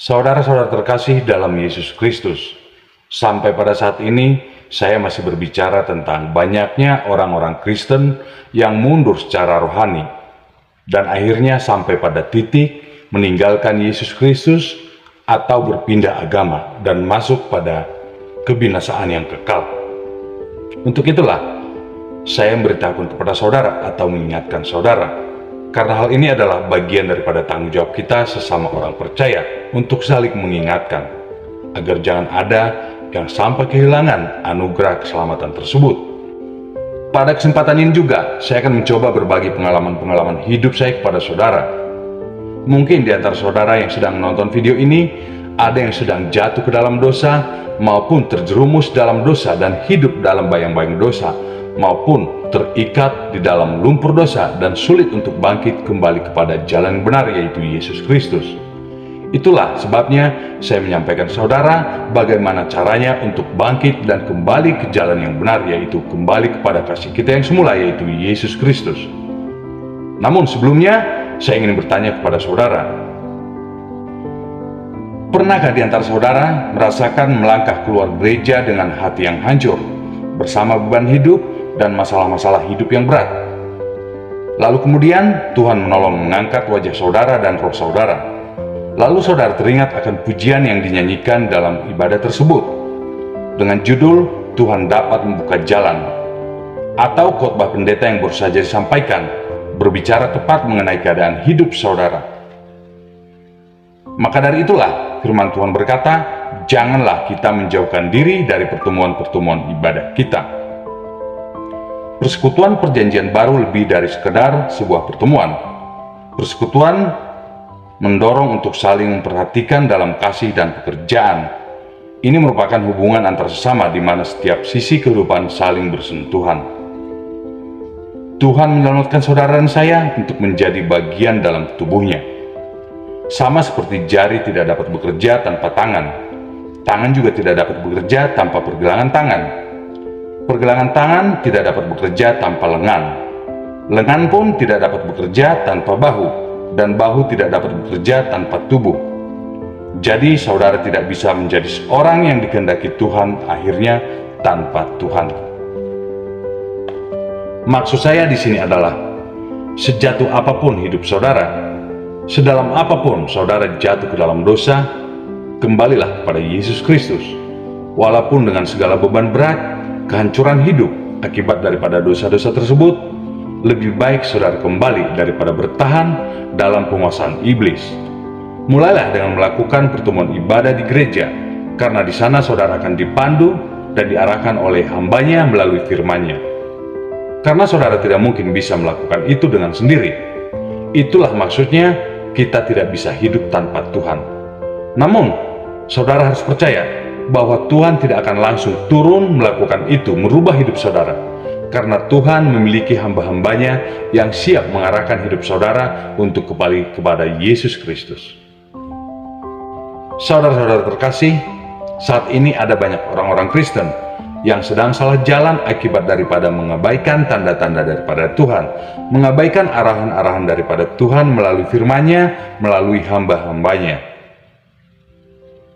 Saudara-saudara terkasih dalam Yesus Kristus, sampai pada saat ini saya masih berbicara tentang banyaknya orang-orang Kristen yang mundur secara rohani dan akhirnya sampai pada titik meninggalkan Yesus Kristus atau berpindah agama dan masuk pada kebinasaan yang kekal. Untuk itulah saya memberitahukan kepada saudara atau mengingatkan saudara, karena hal ini adalah bagian daripada tanggung jawab kita sesama orang percaya untuk saling mengingatkan, agar jangan ada yang sampai kehilangan anugerah keselamatan tersebut. Pada kesempatan ini juga, saya akan mencoba berbagi pengalaman-pengalaman hidup saya kepada saudara. Mungkin di antara saudara yang sedang menonton video ini, ada yang sedang jatuh ke dalam dosa, maupun terjerumus dalam dosa dan hidup dalam bayang-bayang dosa, maupun terikat di dalam lumpur dosa dan sulit untuk bangkit kembali kepada jalan yang benar, yaitu Yesus Kristus. Itulah sebabnya saya menyampaikan saudara bagaimana caranya untuk bangkit dan kembali ke jalan yang benar, yaitu kembali kepada kasih kita yang semula, yaitu Yesus Kristus. Namun sebelumnya, saya ingin bertanya kepada saudara, pernahkah di antara saudara merasakan melangkah keluar gereja dengan hati yang hancur, bersama beban hidup dan masalah-masalah hidup yang berat? Lalu kemudian Tuhan menolong mengangkat wajah saudara dan roh saudara. Lalu saudara teringat akan pujian yang dinyanyikan dalam ibadah tersebut dengan judul Tuhan dapat membuka jalan, atau khotbah pendeta yang baru saja disampaikan berbicara tepat mengenai keadaan hidup saudara. Maka dari itulah firman Tuhan berkata, janganlah kita menjauhkan diri dari pertemuan-pertemuan ibadah kita. Persekutuan perjanjian baru lebih dari sekedar sebuah pertemuan. Persekutuan mendorong untuk saling memperhatikan dalam kasih dan pekerjaan. Ini merupakan hubungan antar sesama di mana setiap sisi kehidupan saling bersentuhan. Tuhan menyelamatkan saudara dan saya untuk menjadi bagian dalam tubuhnya. Sama seperti jari tidak dapat bekerja tanpa tangan, tangan juga tidak dapat bekerja tanpa pergelangan tangan. Pergelangan tangan tidak dapat bekerja tanpa lengan. Lengan pun tidak dapat bekerja tanpa bahu, dan bahu tidak dapat bekerja tanpa tubuh. Jadi saudara tidak bisa menjadi seorang yang dikehendaki Tuhan akhirnya tanpa Tuhan. Maksud saya di sini adalah, sejatuh apapun hidup saudara, sedalam apapun saudara jatuh ke dalam dosa, kembalilah kepada Yesus Kristus. Walaupun dengan segala beban berat, kehancuran hidup akibat daripada dosa-dosa tersebut, lebih baik saudara kembali daripada bertahan dalam penguasaan iblis. Mulailah dengan melakukan pertemuan ibadah di gereja, karena di sana saudara akan dipandu dan diarahkan oleh hambanya melalui firman-Nya. Karena saudara tidak mungkin bisa melakukan itu dengan sendiri. Itulah maksudnya kita tidak bisa hidup tanpa Tuhan. Namun, saudara harus percaya bahwa Tuhan tidak akan langsung turun melakukan itu, merubah hidup saudara. Karena Tuhan memiliki hamba-hambanya yang siap mengarahkan hidup saudara untuk kembali kepada Yesus Kristus. Saudara-saudara terkasih, saat ini ada banyak orang-orang Kristen yang sedang salah jalan akibat daripada mengabaikan tanda-tanda daripada Tuhan, mengabaikan arahan-arahan daripada Tuhan melalui firman-Nya, melalui hamba-hambanya.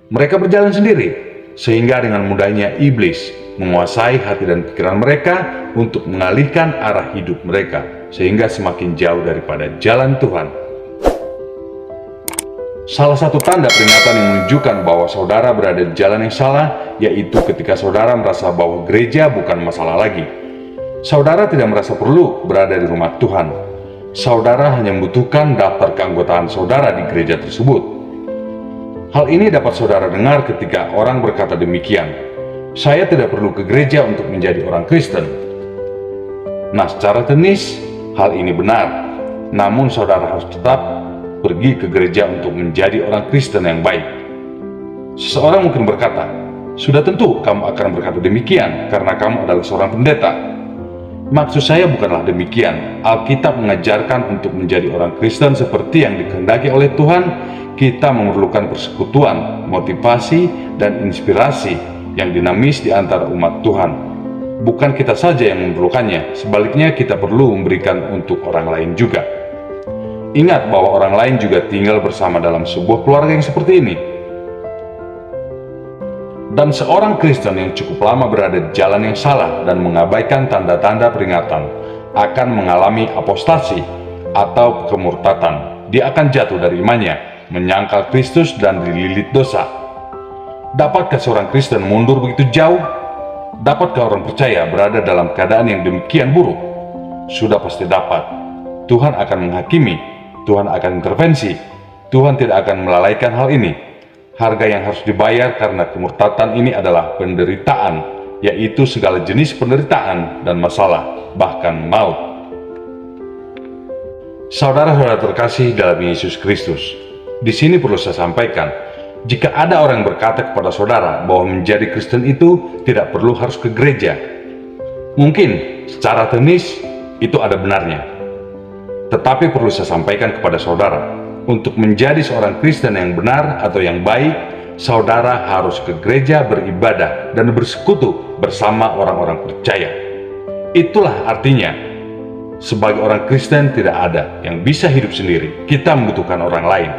Mereka berjalan sendiri, sehingga dengan mudahnya iblis menguasai hati dan pikiran mereka untuk mengalihkan arah hidup mereka, sehingga semakin jauh daripada jalan Tuhan. Salah satu tanda peringatan yang menunjukkan bahwa saudara berada di jalan yang salah, yaitu ketika saudara merasa bahwa gereja bukan masalah lagi. Saudara tidak merasa perlu berada di rumah Tuhan. Saudara hanya membutuhkan daftar keanggotaan saudara di gereja tersebut. Hal ini dapat saudara dengar ketika orang berkata demikian, saya tidak perlu ke gereja untuk menjadi orang Kristen. Nah, secara teknis, hal ini benar. Namun saudara harus tetap pergi ke gereja untuk menjadi orang Kristen yang baik. Seseorang mungkin berkata, sudah tentu kamu akan berkata demikian karena kamu adalah seorang pendeta. Maksud saya bukanlah demikian. Alkitab mengajarkan untuk menjadi orang Kristen seperti yang dikehendaki oleh Tuhan, kita memerlukan persekutuan, motivasi, dan inspirasi yang dinamis di antara umat Tuhan. Bukan kita saja yang memerlukannya, sebaliknya kita perlu memberikan untuk orang lain juga. Ingat bahwa orang lain juga tinggal bersama dalam sebuah keluarga yang seperti ini. Dan seorang Kristen yang cukup lama berada di jalan yang salah dan mengabaikan tanda-tanda peringatan akan mengalami apostasi atau kemurtatan. Dia akan jatuh dari imannya, menyangkal Kristus dan dililit dosa. Dapatkah seorang Kristen mundur begitu jauh? Dapatkah orang percaya berada dalam keadaan yang demikian buruk? Sudah pasti dapat. Tuhan akan menghakimi, Tuhan akan intervensi, Tuhan tidak akan melalaikan hal ini. Harga yang harus dibayar karena kemurtatan ini adalah penderitaan, yaitu segala jenis penderitaan dan masalah, bahkan maut. Saudara-saudara terkasih dalam Yesus Kristus, di sini perlu saya sampaikan, jika ada orang yang berkata kepada saudara bahwa menjadi Kristen itu tidak perlu harus ke gereja, mungkin secara teknis itu ada benarnya. Tetapi perlu saya sampaikan kepada saudara, untuk menjadi seorang Kristen yang benar atau yang baik, saudara harus ke gereja beribadah dan bersekutu bersama orang-orang percaya. Itulah artinya, sebagai orang Kristen tidak ada yang bisa hidup sendiri. Kita membutuhkan orang lain.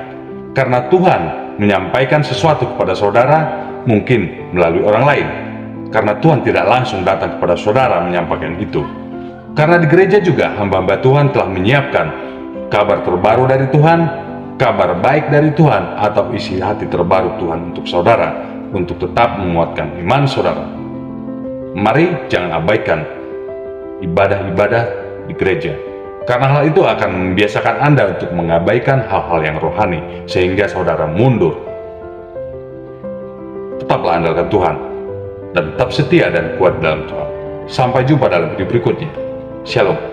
Karena Tuhan menyampaikan sesuatu kepada saudara, mungkin melalui orang lain. Karena Tuhan tidak langsung datang kepada saudara menyampaikan itu. Karena di gereja juga hamba-hamba Tuhan telah menyiapkan kabar terbaru dari Tuhan, kabar baik dari Tuhan, atau isi hati terbaru Tuhan untuk saudara, untuk tetap menguatkan iman saudara. Mari jangan abaikan ibadah-ibadah di gereja, karena hal itu akan membiasakan Anda untuk mengabaikan hal-hal yang rohani, sehingga saudara mundur. Tetaplah andalkan Tuhan, dan tetap setia dan kuat dalam Tuhan. Sampai jumpa dalam video berikutnya. Shalom.